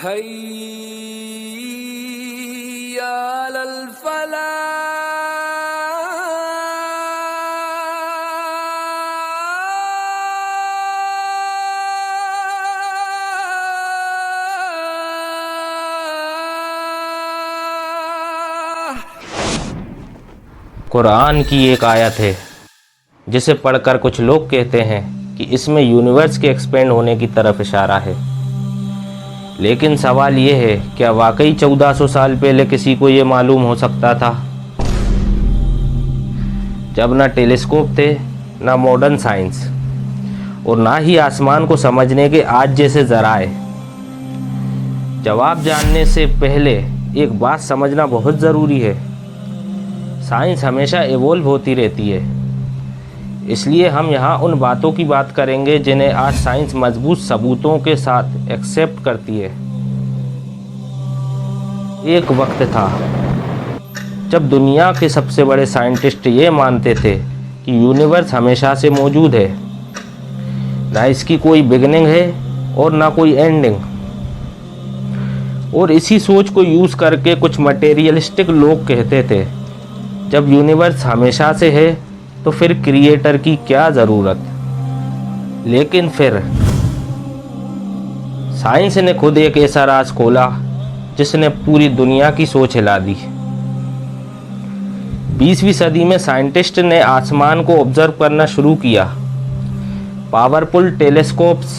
हय्या अलल फलाह। कुरान की एक आयत है जिसे पढ़कर कुछ लोग कहते हैं कि इसमें यूनिवर्स के एक्सपेंड होने की तरफ इशारा है। लेकिन सवाल ये है, क्या वाकई 1400 साल पहले किसी को ये मालूम हो सकता था, जब ना टेलीस्कोप थे, ना मॉडर्न साइंस और ना ही आसमान को समझने के आज जैसे ज़राए। जवाब जानने से पहले एक बात समझना बहुत ज़रूरी है, साइंस हमेशा इवॉल्व होती रहती है। इसलिए हम यहाँ उन बातों की बात करेंगे जिन्हें आज साइंस मजबूत सबूतों के साथ एक्सेप्ट करती है। एक वक्त था जब दुनिया के सबसे बड़े साइंटिस्ट ये मानते थे कि यूनिवर्स हमेशा से मौजूद है, ना इसकी कोई बिगनिंग है और ना कोई एंडिंग। और इसी सोच को यूज़ करके कुछ मटेरियलिस्टिक लोग कहते थे, जब यूनिवर्स हमेशा से है तो फिर क्रिएटर की क्या ज़रूरत। लेकिन फिर साइंस ने खुद एक ऐसा राज खोला जिसने पूरी दुनिया की सोच हिला दी। 20वीं सदी में साइंटिस्ट ने आसमान को ऑब्जर्व करना शुरू किया। पावरफुल टेलीस्कोप्स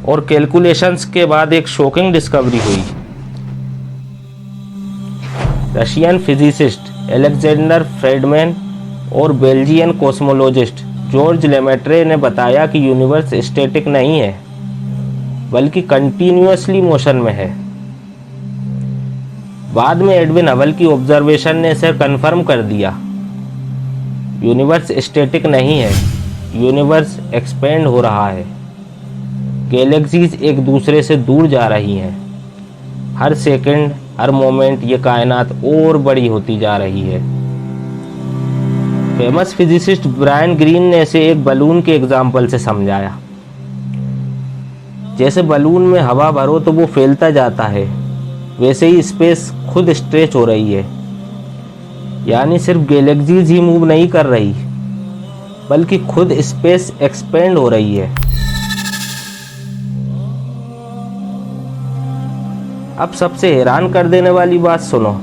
और कैलकुलेशंस के बाद एक शॉकिंग डिस्कवरी हुई। रशियन फिजिसिस्ट अलेक्जेंडर फ्रेडमैन और बेल्जियन कॉस्मोलॉजिस्ट जॉर्ज लेमेट्रे ने बताया कि यूनिवर्स स्टैटिक नहीं है, बल्कि कंटिन्यूअसली मोशन में है। बाद में एडविन हबल की ऑब्जर्वेशन ने इसे कंफर्म कर दिया। यूनिवर्स स्टैटिक नहीं है, यूनिवर्स एक्सपेंड हो रहा है। गैलेक्सीज एक दूसरे से दूर जा रही हैं। हर सेकंड, हर मोमेंट ये कायनात और बड़ी होती जा रही है। फेमस फिजिसिस्ट ब्रायन ग्रीन ने इसे एक बलून के एग्जाम्पल से समझाया। जैसे बलून में हवा भरो तो वो फैलता जाता है, वैसे ही स्पेस खुद स्ट्रेच हो रही है। यानी सिर्फ गैलेक्सीज ही मूव नहीं कर रही, बल्कि खुद स्पेस एक्सपेंड हो रही है। अब सबसे हैरान कर देने वाली बात सुनो,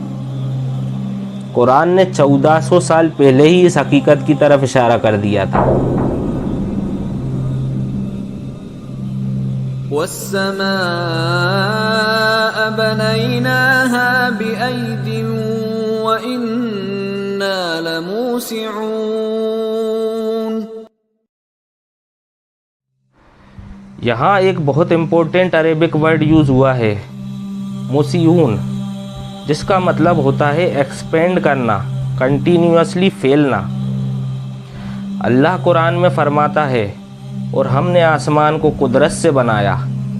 कुरान ने 1400 साल पहले ही इस हकीकत की तरफ इशारा कर दिया था। वस्समाअ बनैनाहा बिअयदिन व इन्ना लमूसिऊन। यहाँ एक बहुत इम्पोर्टेंट अरेबिक वर्ड यूज़ हुआ है, मुसियून, जिसका मतलब होता है एक्सपेंड करना, कंटिन्यूअसली फैलना। अल्लाह कुरान में फरमाता है, और हमने आसमान को कुदरत से बनाया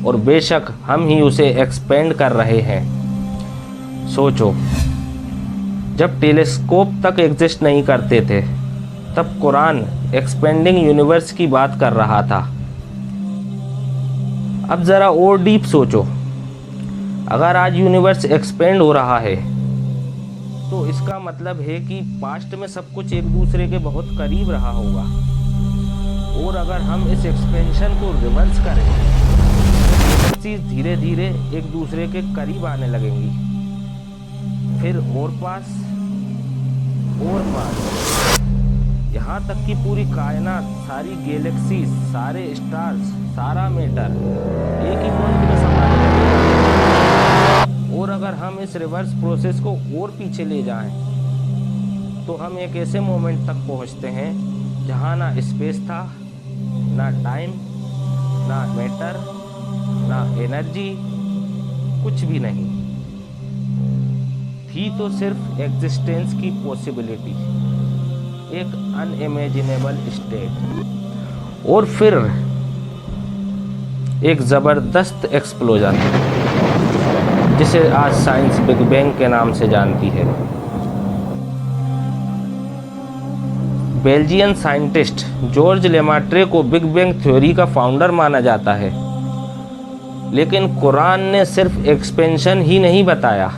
और बेशक हम ही उसे एक्सपेंड कर रहे हैं। सोचो, जब टेलीस्कोप तक एग्जिस्ट नहीं करते थे, तब कुरान एक्सपेंडिंग यूनिवर्स की बात कर रहा था। अब ज़रा और डीप सोचो, अगर आज यूनिवर्स एक्सपेंड हो रहा है तो इसका मतलब है कि पास्ट में सब कुछ एक दूसरे के बहुत करीब रहा होगा। और अगर हम इस एक्सपेंशन को रिवर्स करें, चीज़ धीरे धीरे एक दूसरे के करीब आने लगेंगी, फिर और पास, यहाँ तक कि पूरी कायनात, सारी गैलेक्सीज, सारे स्टार्स, सारा मैटर एक ही पॉइंट में समाने लगेगा। और अगर हम इस रिवर्स प्रोसेस को और पीछे ले जाएं, तो हम एक ऐसे मोमेंट तक पहुंचते हैं जहां ना स्पेस था, ना टाइम, ना मैटर, ना एनर्जी, कुछ भी नहीं थी, तो सिर्फ एग्जिस्टेंस की पॉसिबिलिटी, एक अनइमेजिनेबल स्टेट। और फिर एक ज़बरदस्त एक्सप्लोजन, जिसे आज साइंस बिग बैंग के नाम से जानती है। बेल्जियन साइंटिस्ट जॉर्ज लेमाट्रे को बिग बैंग थ्योरी का फाउंडर माना जाता है। लेकिन कुरान ने सिर्फ एक्सपेंशन ही नहीं बताया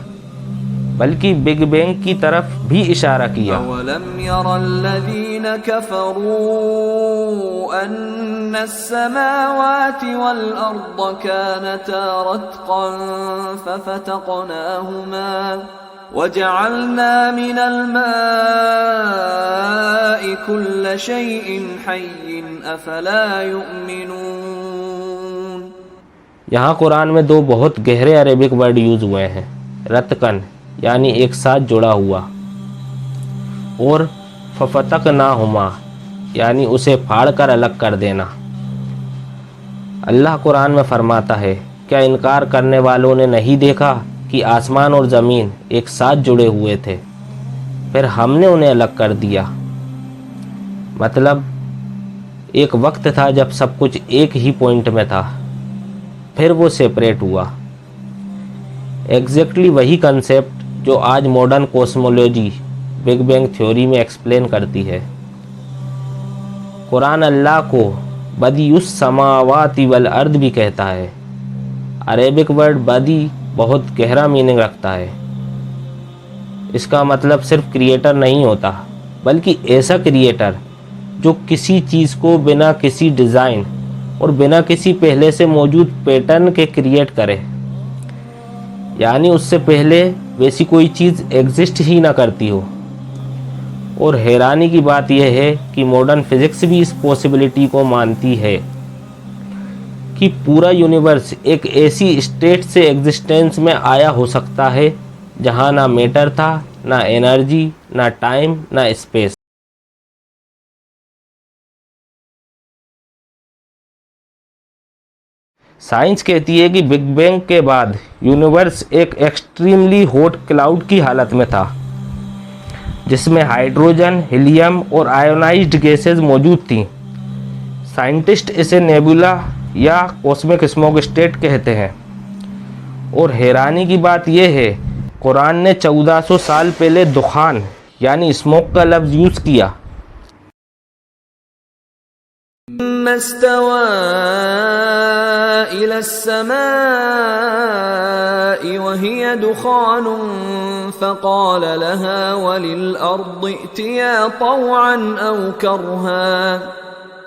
बल्कि बिग बैंग की तरफ भी इशारा किया। अवलम यरल्लज़ीन कफ़रू अन्नस्समावाति वल अर्द कानता रत्क़न फफ़तक़नाहुमा वजअलना मिनल माइ कुल्ल शैइन हय्यिन अफ़ला युमिनून। यहाँ कुरान में दो बहुत गहरे अरेबिक वर्ड यूज़ हुए हैं, रत्कन यानी एक साथ जुड़ा हुआ, और फफ़तक़नाहुमा यानी उसे फाड़ कर अलग कर देना। अल्लाह कुरान में फरमाता है, क्या इनकार करने वालों ने नहीं देखा कि आसमान और ज़मीन एक साथ जुड़े हुए थे, फिर हमने उन्हें अलग कर दिया। मतलब एक वक्त था जब सब कुछ एक ही पॉइंट में था, फिर वो सेपरेट हुआ। एग्जैक्टली वही कंसेप्ट जो आज modern cosmology big bang theory में एक्सप्लेन करती है। कुरान अल्लाह को बदियुस समावाति वल अर्द भी कहता है। अरेबिक वर्ड बदी बहुत गहरा मीनिंग रखता है। इसका मतलब सिर्फ क्रिएटर नहीं होता, बल्कि ऐसा क्रिएटर जो किसी चीज़ को बिना किसी डिज़ाइन और बिना किसी पहले से मौजूद पैटर्न के क्रिएट करे, यानी उससे पहले वैसी कोई चीज़ एग्जिस्ट ही ना करती हो। और हैरानी की बात यह है कि मॉडर्न फिज़िक्स भी इस पॉसिबिलिटी को मानती है कि पूरा यूनिवर्स एक ऐसी स्टेट से एग्जिस्टेंस में आया हो सकता है जहाँ ना मैटर था, ना एनर्जी, ना टाइम, ना स्पेस। साइंस कहती है कि बिग बैंग के बाद यूनिवर्स एक एक्सट्रीमली हॉट क्लाउड की हालत में था, जिसमें हाइड्रोजन, हीलियम और आयोनाइज्ड गैसेस मौजूद थीं। साइंटिस्ट इसे नेबुला या कॉस्मिक स्मोक स्टेट कहते हैं। और हैरानी की बात यह है, कुरान ने 1400 साल पहले दुखान यानी स्मोक का लफ्ज़ यूज़ किया। मस्तवा इला अस्समाइ वहिय दुखानुन फ़क़ाल लहा वलिल अर्दि इतिया तौअन औ करहा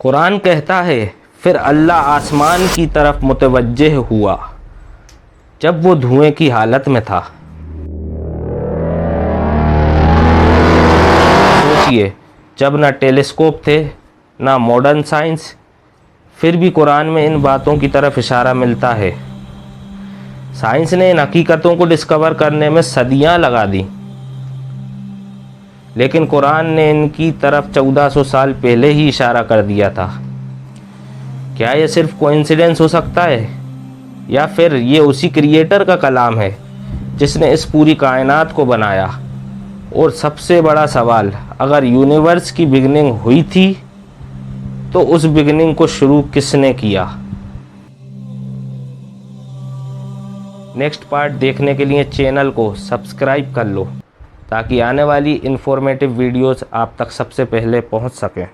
कुरान कहता है, फिर अल्लाह आसमान की तरफ मुतवज्जह हुआ जब वो धुएं की हालत में था। सोचिए, जब ना टेलीस्कोप थे ना मॉडर्न साइंस, फिर भी कुरान में इन बातों की तरफ इशारा मिलता है। साइंस ने इन हकीकतों को डिस्कवर करने में सदियां लगा दी, लेकिन कुरान ने इनकी तरफ 1400 साल पहले ही इशारा कर दिया था। क्या यह सिर्फ कोइंसिडेंस हो सकता है, या फिर ये उसी क्रिएटर का कलाम है जिसने इस पूरी कायनात को बनाया? और सबसे बड़ा सवाल, अगर यूनिवर्स की बिगनिंग हुई थी तो उस बिगनिंग को शुरू किसने किया? नेक्स्ट पार्ट देखने के लिए चैनल को सब्सक्राइब कर लो ताकि आने वाली इन्फॉर्मेटिव वीडियोस आप तक सबसे पहले पहुंच सकें।